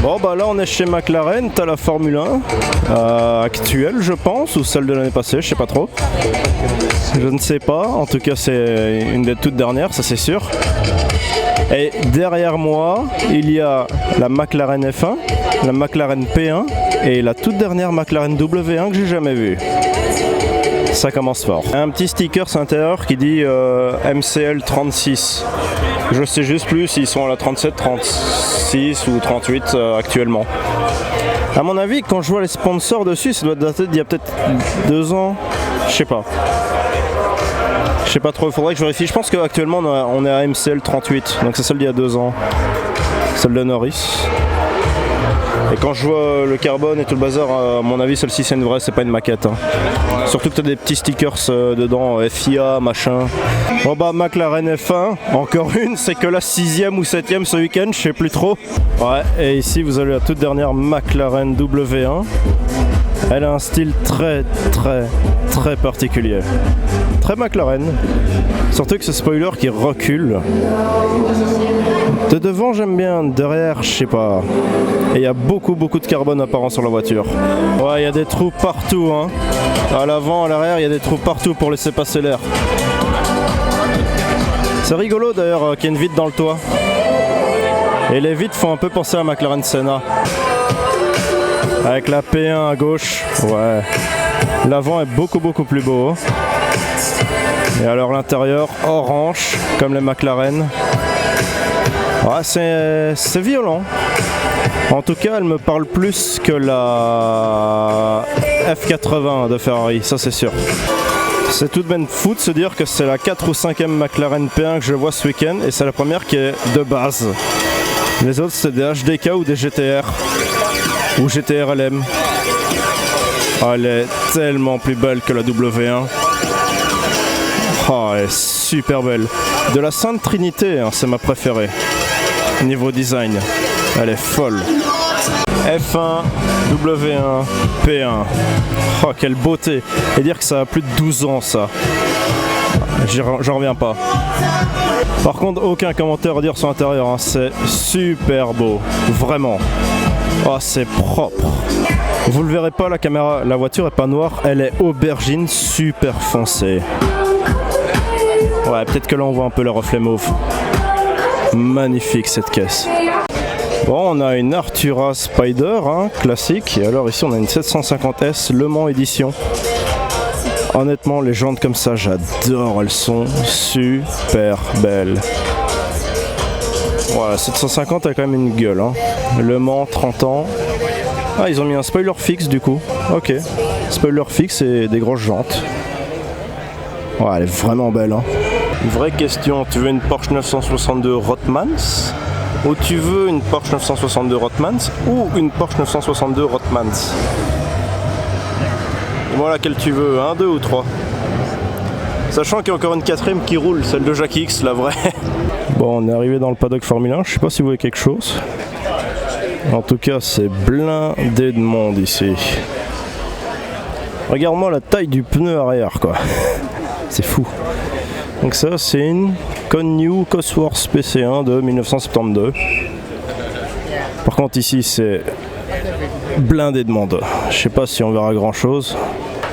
Bon bah là on est chez McLaren, t'as la Formule 1 actuelle je pense, ou celle de l'année passée, je sais pas trop. Je ne sais pas, en tout cas c'est une des toutes dernières, ça c'est sûr. Et derrière moi, il y a la McLaren F1, la McLaren P1 et la toute dernière McLaren W1 que j'ai jamais vue. Ça commence fort. Un petit sticker à l'intérieur qui dit MCL 36. Je sais juste plus s'ils sont à la 37, 36 ou 38 actuellement. À mon avis, quand je vois les sponsors dessus, ça doit dater d'il y a peut-être 2 ans. Je sais pas. Je sais pas trop, il faudrait que je vérifie. Je pense qu'actuellement on est à MCL 38, donc c'est celle d'il y a 2 ans. Celle de Norris. Et quand je vois le carbone et tout le bazar, à mon avis celle-ci c'est une vraie, c'est pas une maquette. Hein. Surtout que tu as des petits stickers dedans, FIA, machin. Bon bah McLaren F1, encore une, c'est que la 6ème ou 7ème ce week-end, je sais plus trop. Ouais, et ici vous avez la toute dernière McLaren W1. Elle a un style très particulier. Très McLaren. Surtout que ce spoiler qui recule. De devant j'aime bien, derrière je sais pas. Et il y a beaucoup de carbone apparent sur la voiture. Ouais, il y a des trous partout. Hein. À l'avant, à l'arrière, il y a des trous partout pour laisser passer l'air. C'est rigolo d'ailleurs qu'il y ait une vitre dans le toit. Et les vitres font un peu penser à McLaren Senna. Avec la P1 à gauche, ouais. L'avant est beaucoup plus beau. Et alors l'intérieur, orange, comme les McLaren. Ouais, c'est violent. En tout cas, elle me parle plus que la F80 de Ferrari, ça c'est sûr. C'est tout de même fou de se dire que c'est la 4 ou 5e McLaren P1 que je vois ce week-end et c'est la première qui est de base. Les autres c'est des HDK ou des GTR ou GTR LM. Oh, elle est tellement plus belle que la W1. Oh, elle est super belle. De la Sainte Trinité, hein, c'est ma préférée. Niveau design, elle est folle. F1, W1, P1. Oh, quelle beauté. Et dire que ça a plus de 12 ans, ça. J'en reviens pas. Par contre, aucun commentaire à dire sur l'intérieur. Hein. C'est super beau. Vraiment. Oh, c'est propre. Vous le verrez pas, la caméra, la voiture est pas noire. Elle est aubergine super foncée. Ouais, peut-être que là, on voit un peu le reflet mauve. Magnifique, cette caisse. Bon, on a une Artura Spider, hein, classique. Et alors ici, on a une 750S Le Mans édition. Honnêtement, les jantes comme ça, j'adore. Elles sont super belles. Voilà, 750 a quand même une gueule. Hein. Le Mans, 30 ans. Ah, ils ont mis un spoiler fixe du coup. Ok. Spoiler fixe et des grosses jantes. Ouais, elle est vraiment belle. Hein. Vraie question, tu veux une Porsche 962 Rothmans ou tu veux une Porsche 962 Rothmans ou une Porsche 962 Rothmans? Dis-moi laquelle tu veux, 1, 2 ou 3. Sachant qu'il y a encore une 4ème qui roule, celle de Jackie X, la vraie. Bon, on est arrivé dans le paddock Formule 1, je sais pas si vous voyez quelque chose. En tout cas, c'est blindé de monde ici. Regarde-moi la taille du pneu arrière, quoi. C'est fou. Donc ça, c'est une New Cosworth PC1 de 1972. Par contre, ici, c'est blindé de monde. Je sais pas si on verra grand chose.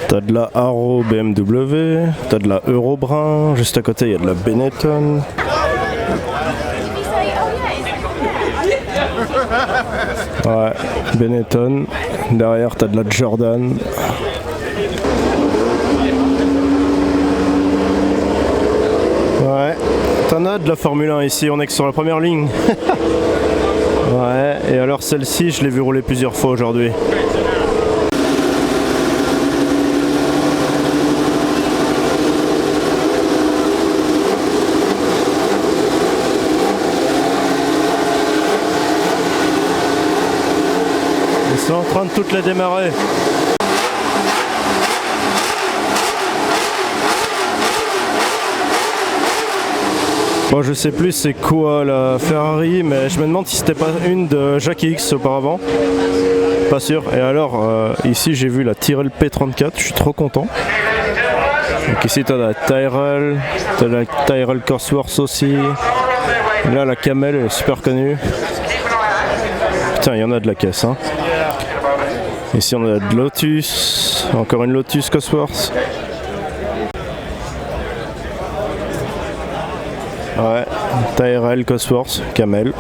T'as de la Arrow BMW, t'as de la Eurobrun, juste à côté il y a de la Benetton. Ouais, Benetton. Derrière t'as de la Jordan. Ouais, t'en as de la Formule 1 ici, on est que sur la première ligne. Ouais, et alors celle-ci, je l'ai vu rouler plusieurs fois aujourd'hui. Ils sont en train de toutes les démarrer. Bon, je sais plus c'est quoi la Ferrari, mais je me demande si c'était pas une de Jackie X auparavant. Pas sûr. Et alors, ici j'ai vu la Tyrrell P34, je suis trop content. Donc ici t'as la Tyrrell Cosworth aussi. Là la Camel est super connue. Putain, il y en a de la caisse, hein. Ici on a de Lotus, encore une Lotus Cosworth. Ouais, Tyrrell Cosworth, Camel.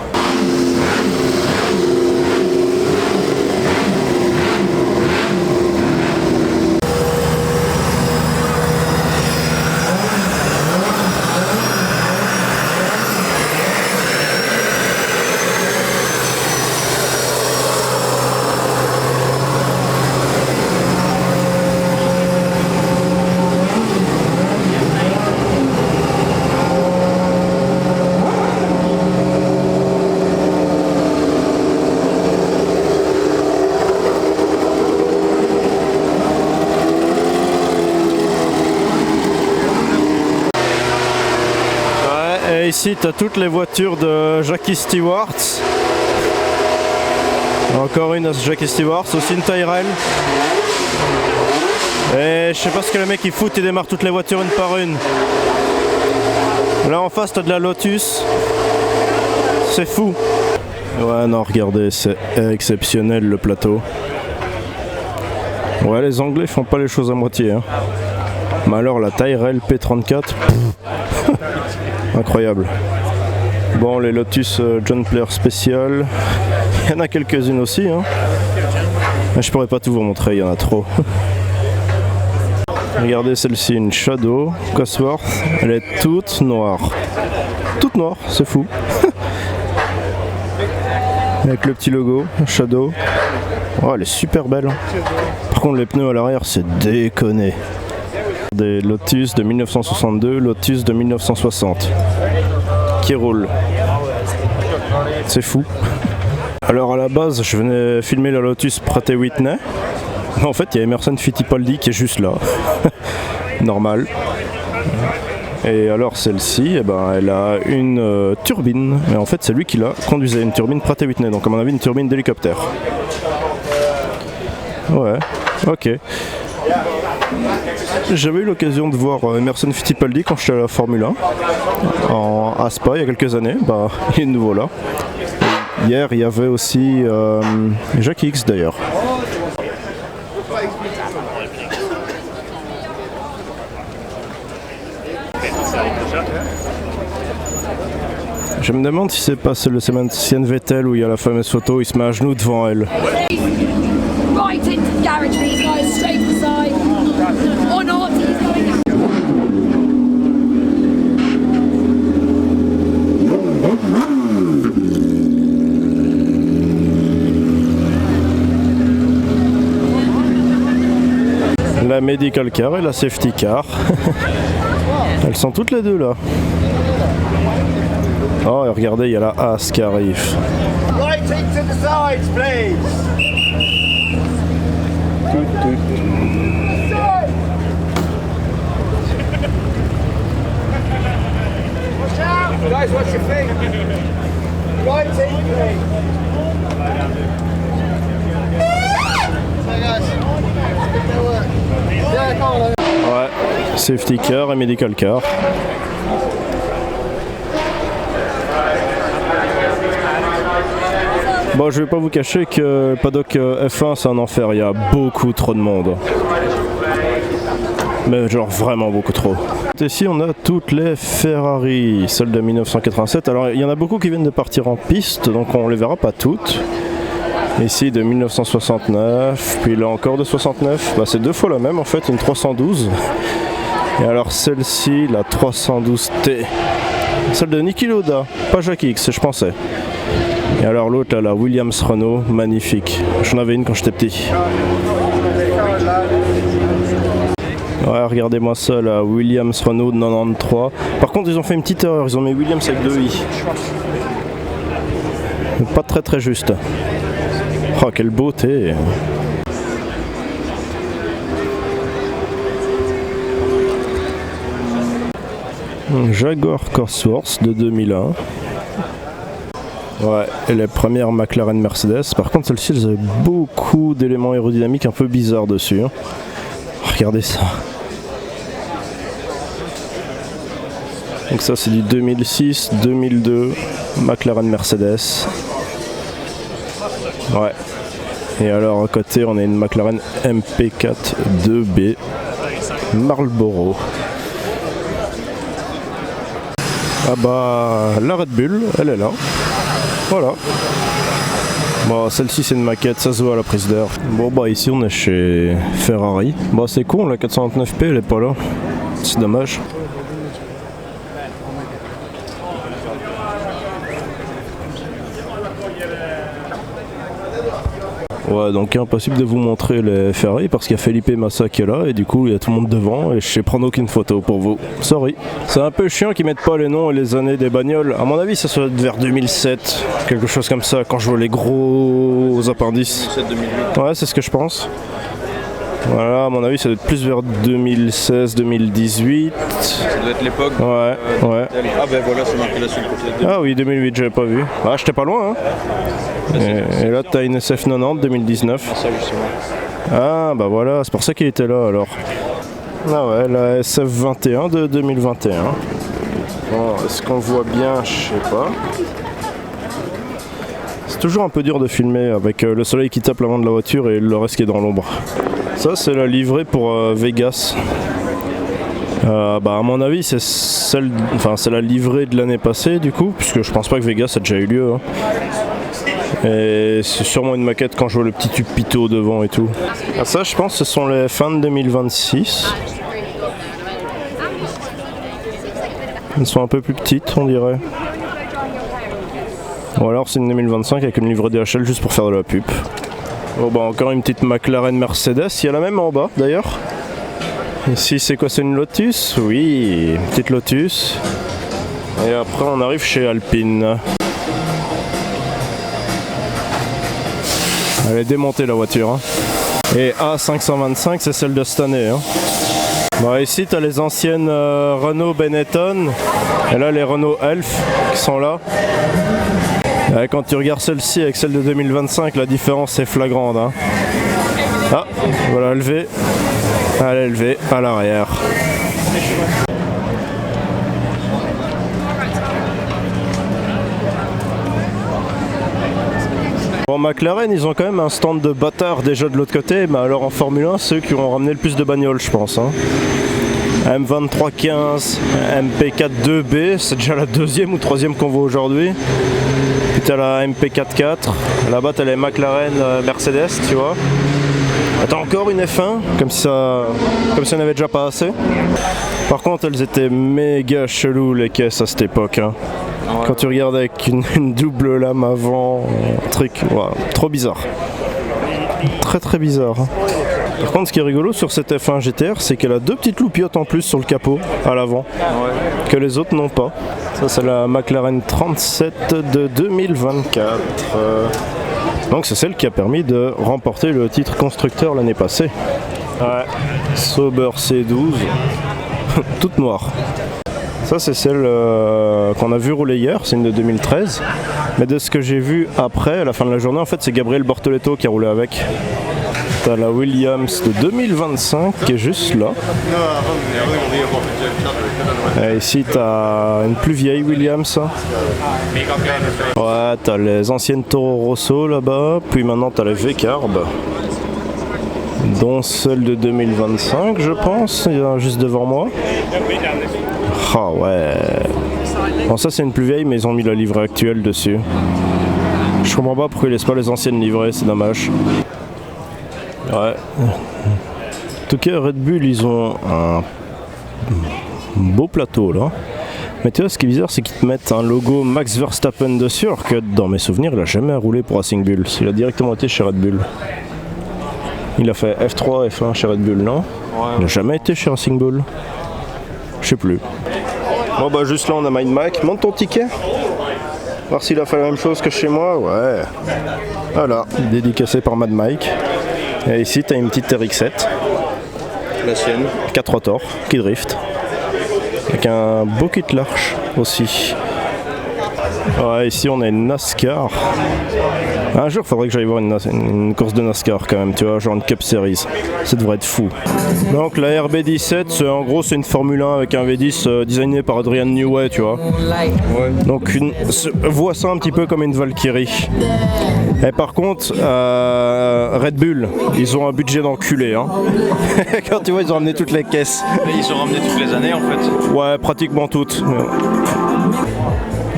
Et ici tu as toutes les voitures de Jackie Stewart. Encore une Jackie Stewart, aussi une Tyrrell. Et je sais pas ce que les mecs ils foutent, ils démarrent toutes les voitures une par une. Là en face t'as de la Lotus. C'est fou. Ouais non regardez, c'est exceptionnel le plateau. Ouais les Anglais font pas les choses à moitié hein. Mais alors la Tyrrell P34, incroyable. Bon les Lotus John Player spécial, il y en a quelques-unes aussi hein. Mais je pourrais pas tout vous montrer, il y en a trop. Regardez celle-ci, une Shadow Cosworth, elle est toute noire. Toute noire, c'est fou. Avec le petit logo Shadow. Oh elle est super belle hein. Par contre les pneus à l'arrière c'est déconné. Des Lotus de 1962, Lotus de 1960 qui roulent. C'est fou. Alors à la base je venais filmer la Lotus Pratt & Whitney. Mais en fait il y a Emerson Fittipaldi qui est juste là. Normal. Et alors celle-ci, eh ben, elle a une turbine. Mais en fait c'est lui qui l'a conduisait, une turbine Pratt & Whitney. Donc à mon avis une turbine d'hélicoptère. Ouais, ok. J'avais eu l'occasion de voir Emerson Fittipaldi quand j'étais à la Formule 1 à Spa il y a quelques années, bah il est de nouveau là. Hier il y avait aussi Jackie X d'ailleurs. Je me demande si c'est pas le Sébastien Vettel où il y a la fameuse photo, il se met à genoux devant elle. Right into the garage, these guys straight to the side. Or not, he's going out. La medical car et la safety car. Elles sont toutes les deux là. Oh et regardez, il y a la As qui arrive. Right into the sides, please. Watch out! Guys, what's your thing? Right in, please. Ouais, safety car et medical car. Bon, je vais pas vous cacher que paddock F1 c'est un enfer, il y a beaucoup trop de monde. Mais genre vraiment beaucoup trop. Ici on a toutes les Ferrari, celles de 1987. Alors il y en a beaucoup qui viennent de partir en piste, donc on les verra pas toutes. Ici de 1969, puis là encore de 69, bah, c'est deux fois la même en fait, une 312. Et alors celle-ci, la 312T, celle de Niki Lauda, pas Jackie X, je pensais. Et alors l'autre là, la Williams Renault, magnifique. J'en avais une quand j'étais petit. Ouais, regardez-moi ça, la Williams Renault de 93. Par contre, ils ont fait une petite erreur, ils ont mis Williams avec 2 i. Pas très juste. Oh, quelle beauté! Jaguar Cosworth de 2001. Ouais, et les premières McLaren Mercedes. Par contre, celle-ci, elles avaient beaucoup d'éléments aérodynamiques un peu bizarres dessus. Hein. Regardez ça. Donc ça, c'est du 2006, 2002, McLaren Mercedes. Ouais. Et alors à côté on a une McLaren MP4 2B Marlboro. Ah bah la Red Bull, elle est là. Voilà. Bon, celle-ci c'est une maquette, ça se voit à la prise d'air. Bon bah ici on est chez Ferrari. Bah c'est con, la 429P elle est pas là. C'est dommage. Ouais, donc impossible de vous montrer les Ferrari parce qu'il y a Felipe Massa qui est là et du coup il y a tout le monde devant et je sais prendre aucune photo pour vous. Sorry. C'est un peu chiant qu'ils mettent pas les noms et les années des bagnoles. À mon avis ça doit être vers 2007, quelque chose comme ça, quand je vois les gros appendices. 2007-2008. Ouais, c'est ce que je pense. Voilà, à mon avis ça doit être plus vers 2016-2018. Ça doit être l'époque. Ouais, ouais. Ah ben voilà, c'est marqué là sur le côté. Ah oui, 2008, j'avais pas vu. Ah, j'étais pas loin, hein. Et là, t'as une SF90 2019. Ça, justement. Ah, bah voilà, c'est pour ça qu'il était là alors. Ah ouais, la SF21 de 2021. Bon, est-ce qu'on voit bien? Je sais pas. C'est toujours un peu dur de filmer avec le soleil qui tape l'avant de la voiture et le reste qui est dans l'ombre. Ça, c'est la livrée pour Vegas. Bah à mon avis c'est celle, enfin c'est la livrée de l'année passée du coup, puisque je pense pas que Vegas a déjà eu lieu. Hein. Et c'est sûrement une maquette quand je vois le petit tube Pito devant et tout. Ah, ça je pense ce sont les fins de 2026. Elles sont un peu plus petites on dirait. Ou alors c'est une 2025 avec une livrée DHL juste pour faire de la pub. Bon bah encore une petite McLaren Mercedes, il y a la même en bas d'ailleurs. Ici c'est quoi, c'est une Lotus? Oui, petite Lotus. Et après on arrive chez Alpine. Elle est démontée la voiture. Hein. Et A525 c'est celle de cette année. Hein. Bon, ici tu as les anciennes Renault Benetton. Et là les Renault Elf qui sont là. Et quand tu regardes celle-ci avec celle de 2025, la différence est flagrante. Hein. Ah, voilà levé. Elle est levée à l'arrière. Bon, McLaren, ils ont quand même un stand de bâtard déjà de l'autre côté, mais alors en Formule 1, ceux qui ont ramené le plus de bagnoles, je pense. Hein. M2315, MP4 2B, c'est déjà la deuxième ou troisième qu'on voit aujourd'hui. Puis t'as la MP44, là-bas t'as les McLaren Mercedes, tu vois. T'as encore une F1, comme si on n'avait déjà pas assez. Par contre, elles étaient méga chelou les caisses à cette époque. Hein. Ouais. Quand tu regardes avec une double lame avant, un truc, wow, trop bizarre. Très très bizarre. Hein. Par contre, ce qui est rigolo sur cette F1 GTR, c'est qu'elle a deux petites loupiottes en plus sur le capot, à l'avant, que les autres n'ont pas. Ça, c'est la McLaren 37 de 2024. Donc c'est celle qui a permis de remporter le titre constructeur l'année passée. Ouais, Sauber C12, toute noire. Ça c'est celle qu'on a vu rouler hier, c'est une de 2013. Mais de ce que j'ai vu après, à la fin de la journée, en fait c'est Gabriel Bortoletto qui a roulé avec. T'as la Williams de 2025 qui est juste là. Et ici t'as une plus vieille Williams. Ouais, t'as les anciennes Toro Rosso là-bas. Puis maintenant t'as les V-Carb. Dont celle de 2025 je pense, il y en a juste devant moi. Ah ouais. Bon ça c'est une plus vieille mais ils ont mis la livrée actuelle dessus. Je comprends pas pourquoi ils laissent pas les anciennes livrées, c'est dommage. Ouais. En tout cas, Red Bull, ils ont un beau plateau là. Mais tu vois, ce qui est bizarre, c'est qu'ils te mettent un logo Max Verstappen dessus, alors que dans mes souvenirs, il a jamais roulé pour Racing Bull. Il a directement été chez Red Bull. Il a fait F3, F1 chez Red Bull, non? Il a jamais été chez Racing Bull. Je sais plus. Bon bah juste là, on a Mind Mike. Monte ton ticket. Voir s'il a fait la même chose que chez moi. Ouais. Voilà, dédicacé par Mad Mike. Et ici, tu as une petite RX-7. La sienne. 4 rotors qui drift. Avec un beau kit large aussi. Ouais, ici on a une NASCAR. Un jour, il faudrait que j'aille voir une course de NASCAR quand même, tu vois, genre une Cup Series. Ça devrait être fou. Donc la RB17, en gros, c'est une Formule 1 avec un V10 designé par Adrian Newey, tu vois. Ouais. Donc vois ça un petit peu comme une Valkyrie. Et par contre, Red Bull, ils ont un budget d'enculé. Hein. Quand tu vois, ils ont ramené toutes les caisses. Mais ils sont ramenés toutes les années en fait. Ouais, pratiquement toutes.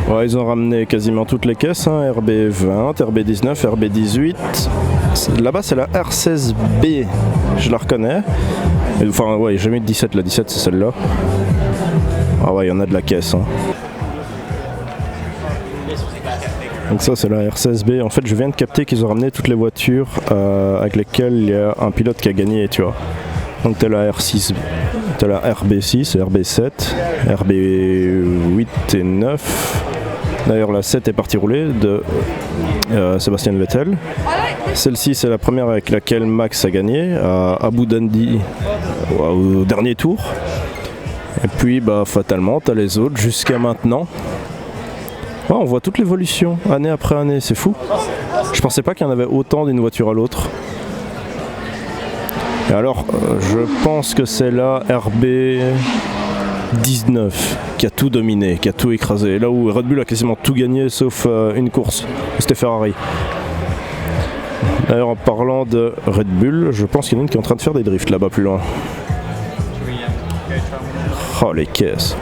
Ouais, ils ont ramené quasiment toutes les caisses, hein. RB20, RB19, RB18. Là-bas, c'est la R16B, je la reconnais. Enfin, ouais, j'ai mis de 17, la 17, c'est celle-là. Ah ouais, il y en a de la caisse. Hein. Donc ça, c'est la R16B. En fait, je viens de capter qu'ils ont ramené toutes les voitures avec lesquelles il y a un pilote qui a gagné, tu vois. Donc t'as la R6, t'as la RB6, RB7, RB8 et 9. D'ailleurs la 7 est partie rouler de Sébastien Vettel. Celle-ci c'est la première avec laquelle Max a gagné à Abu Dhabi au dernier tour. Et puis bah fatalement t'as les autres jusqu'à maintenant. Ouais, on voit toute l'évolution année après année, c'est fou. Je pensais pas qu'il y en avait autant d'une voiture à l'autre. Et alors, je pense que c'est la RB19 qui a tout dominé, qui a tout écrasé. Là où Red Bull a quasiment tout gagné sauf une course, c'était Ferrari. D'ailleurs, en parlant de Red Bull, je pense qu'il y en a une qui est en train de faire des drifts là-bas plus loin. Oh, les caisses.